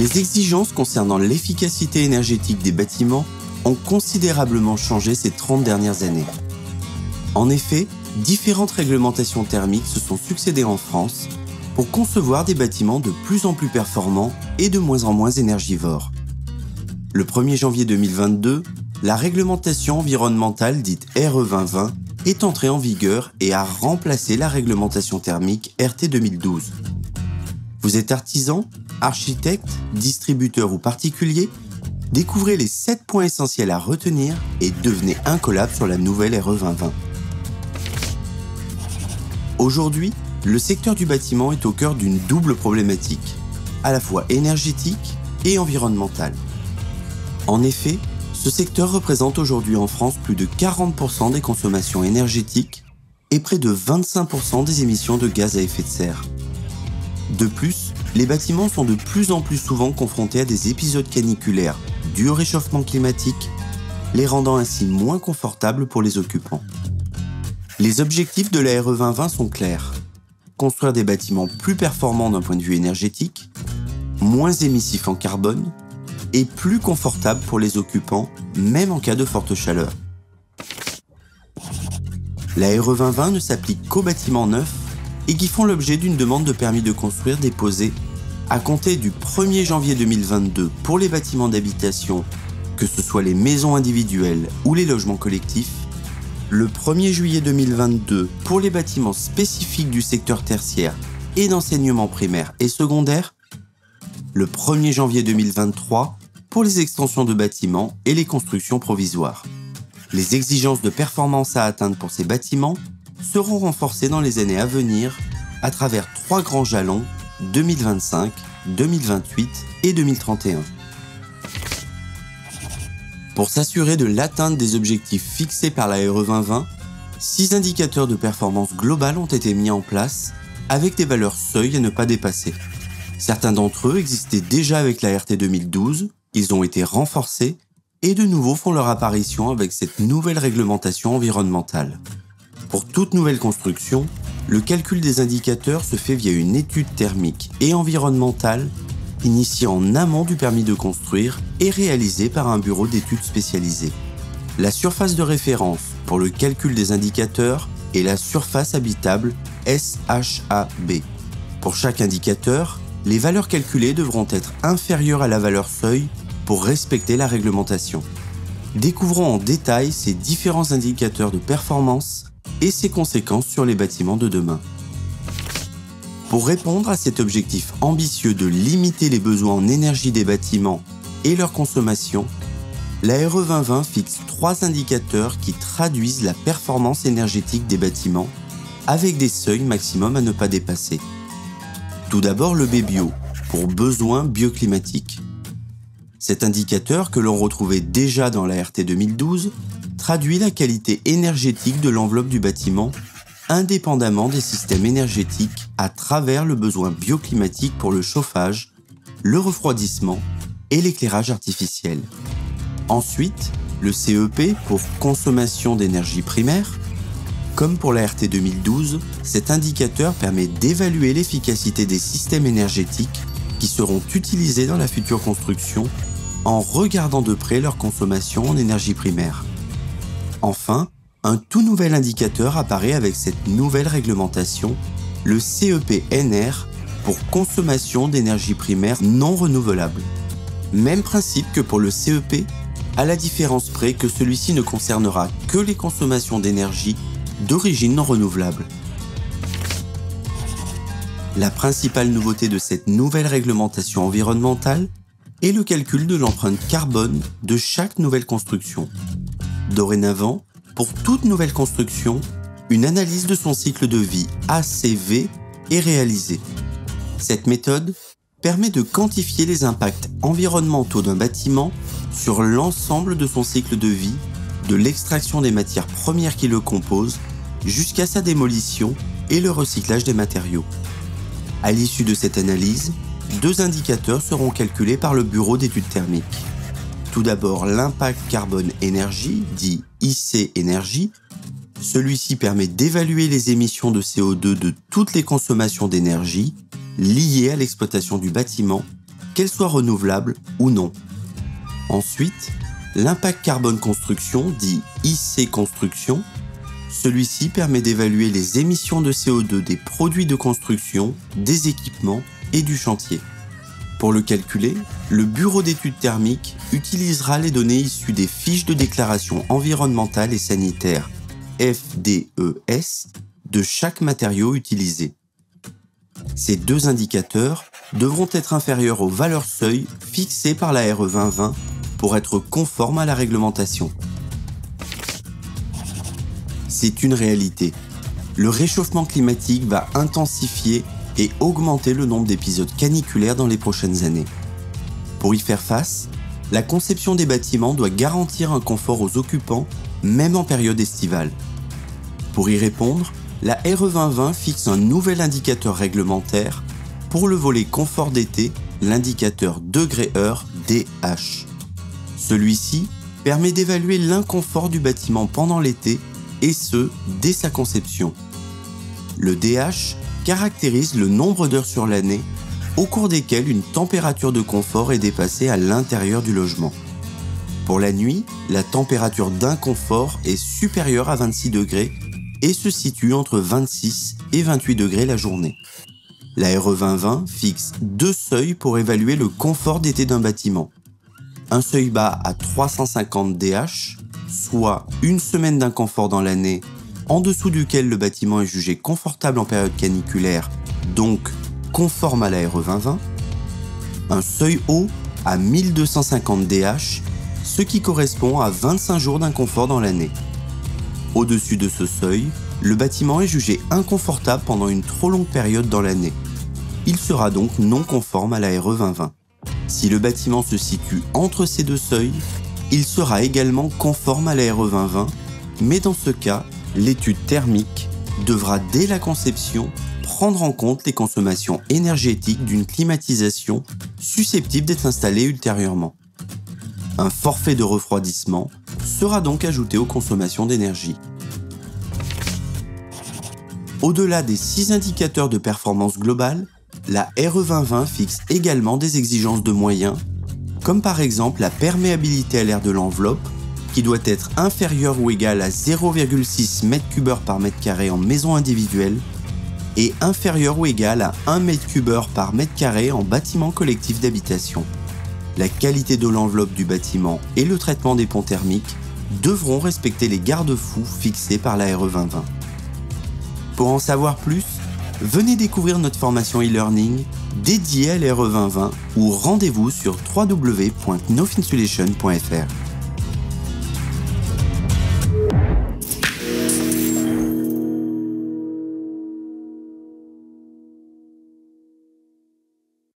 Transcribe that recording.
Les exigences concernant l'efficacité énergétique des bâtiments ont considérablement changé ces 30 dernières années. En effet, différentes réglementations thermiques se sont succédées en France pour concevoir des bâtiments de plus en plus performants et de moins en moins énergivores. Le 1er janvier 2022, la réglementation environnementale dite RE 2020 est entrée en vigueur et a remplacé la réglementation thermique RT 2012. Vous êtes artisan, architecte, distributeur ou particulier? Découvrez les 7 points essentiels à retenir et devenez incollable sur la nouvelle RE 2020. Aujourd'hui, le secteur du bâtiment est au cœur d'une double problématique, à la fois énergétique et environnementale. En effet, ce secteur représente aujourd'hui en France plus de 40% des consommations énergétiques et près de 25% des émissions de gaz à effet de serre. De plus, les bâtiments sont de plus en plus souvent confrontés à des épisodes caniculaires dus au réchauffement climatique, les rendant ainsi moins confortables pour les occupants. Les objectifs de la RE 2020 sont clairs. Construire des bâtiments plus performants d'un point de vue énergétique, moins émissifs en carbone et plus confortables pour les occupants, même en cas de forte chaleur. La RE 2020 ne s'applique qu'aux bâtiments neufs et qui font l'objet d'une demande de permis de construire déposée à compter du 1er janvier 2022 pour les bâtiments d'habitation, que ce soit les maisons individuelles ou les logements collectifs, le 1er juillet 2022 pour les bâtiments spécifiques du secteur tertiaire et d'enseignement primaire et secondaire, le 1er janvier 2023 pour les extensions de bâtiments et les constructions provisoires. Les exigences de performance à atteindre pour ces bâtiments seront renforcées dans les années à venir à travers 3 grands jalons 2025, 2028 et 2031. Pour s'assurer de l'atteinte des objectifs fixés par la RE 2020, 6 indicateurs de performance globale ont été mis en place avec des valeurs seuil à ne pas dépasser. Certains d'entre eux existaient déjà avec la RT 2012, ils ont été renforcés et de nouveau font leur apparition avec cette nouvelle réglementation environnementale. Pour toute nouvelle construction, le calcul des indicateurs se fait via une étude thermique et environnementale initiée en amont du permis de construire et réalisée par un bureau d'études spécialisé. La surface de référence pour le calcul des indicateurs est la surface habitable SHAB. Pour chaque indicateur, les valeurs calculées devront être inférieures à la valeur seuil pour respecter la réglementation. Découvrons en détail ces différents indicateurs de performance et ses conséquences sur les bâtiments de demain. Pour répondre à cet objectif ambitieux de limiter les besoins en énergie des bâtiments et leur consommation, la RE 2020 fixe 3 indicateurs qui traduisent la performance énergétique des bâtiments avec des seuils maximum à ne pas dépasser. Tout d'abord le BBio, pour besoins bioclimatiques. Cet indicateur, que l'on retrouvait déjà dans la RT 2012, traduit la qualité énergétique de l'enveloppe du bâtiment indépendamment des systèmes énergétiques à travers le besoin bioclimatique pour le chauffage, le refroidissement et l'éclairage artificiel. Ensuite, le CEP pour consommation d'énergie primaire. Comme pour la RT 2012, cet indicateur permet d'évaluer l'efficacité des systèmes énergétiques qui seront utilisés dans la future construction en regardant de près leur consommation en énergie primaire. Enfin, un tout nouvel indicateur apparaît avec cette nouvelle réglementation, le CEP-NR pour consommation d'énergie primaire non renouvelable. Même principe que pour le CEP, à la différence près que celui-ci ne concernera que les consommations d'énergie d'origine non renouvelable. La principale nouveauté de cette nouvelle réglementation environnementale est le calcul de l'empreinte carbone de chaque nouvelle construction. Dorénavant, pour toute nouvelle construction, une analyse de son cycle de vie ACV est réalisée. Cette méthode permet de quantifier les impacts environnementaux d'un bâtiment sur l'ensemble de son cycle de vie, de l'extraction des matières premières qui le composent jusqu'à sa démolition et le recyclage des matériaux. À l'issue de cette analyse, 2 indicateurs seront calculés par le bureau d'études thermiques. Tout d'abord, l'impact carbone-énergie, dit IC-énergie. Celui-ci permet d'évaluer les émissions de CO2 de toutes les consommations d'énergie liées à l'exploitation du bâtiment qu'elle soit renouvelable ou non. Ensuite, l'impact carbone construction, dit IC construction, celui-ci permet d'évaluer les émissions de CO2 des produits de construction, des équipements et du chantier. Pour le calculer, le Bureau d'études thermiques utilisera les données issues des fiches de déclaration environnementale et sanitaire FDES de chaque matériau utilisé. Ces deux indicateurs devront être inférieurs aux valeurs seuil fixées par la RE 2020 pour être conformes à la réglementation. C'est une réalité. Le réchauffement climatique va intensifier et augmenter le nombre d'épisodes caniculaires dans les prochaines années. Pour y faire face, la conception des bâtiments doit garantir un confort aux occupants, même en période estivale. Pour y répondre, la RE 2020 fixe un nouvel indicateur réglementaire pour le volet confort d'été, l'indicateur degré-heure DH. Celui-ci permet d'évaluer l'inconfort du bâtiment pendant l'été, et ce, dès sa conception. Le DH caractérise le nombre d'heures sur l'année au cours desquelles une température de confort est dépassée à l'intérieur du logement. Pour la nuit, la température d'inconfort est supérieure à 26 degrés et se situe entre 26 et 28 degrés la journée. La RE 2020 fixe deux seuils pour évaluer le confort d'été d'un bâtiment. Un seuil bas à 350 DH, soit une semaine d'inconfort dans l'année, en dessous duquel le bâtiment est jugé confortable en période caniculaire, donc conforme à la RE 2020. Un seuil haut à 1250 DH, ce qui correspond à 25 jours d'inconfort dans l'année. Au-dessus de ce seuil, le bâtiment est jugé inconfortable pendant une trop longue période dans l'année. Il sera donc non conforme à la RE 2020. Si le bâtiment se situe entre ces deux seuils, il sera également conforme à la RE 2020, mais dans ce cas, l'étude thermique devra dès la conception prendre en compte les consommations énergétiques d'une climatisation susceptible d'être installée ultérieurement. Un forfait de refroidissement sera donc ajouté aux consommations d'énergie. Au-delà des 6 indicateurs de performance globale, la RE 2020 fixe également des exigences de moyens, comme par exemple la perméabilité à l'air de l'enveloppe, qui doit être inférieure ou égale à 0,6 m3 par mètre carré en maison individuelle et inférieure ou égale à 1 m3 par mètre carré en bâtiment collectif d'habitation. La qualité de l'enveloppe du bâtiment et le traitement des ponts thermiques devront respecter les garde-fous fixés par la RE 2020. Pour en savoir plus, venez découvrir notre formation e-learning dédiée à la RE 2020 ou rendez-vous sur www.nofinsulation.fr.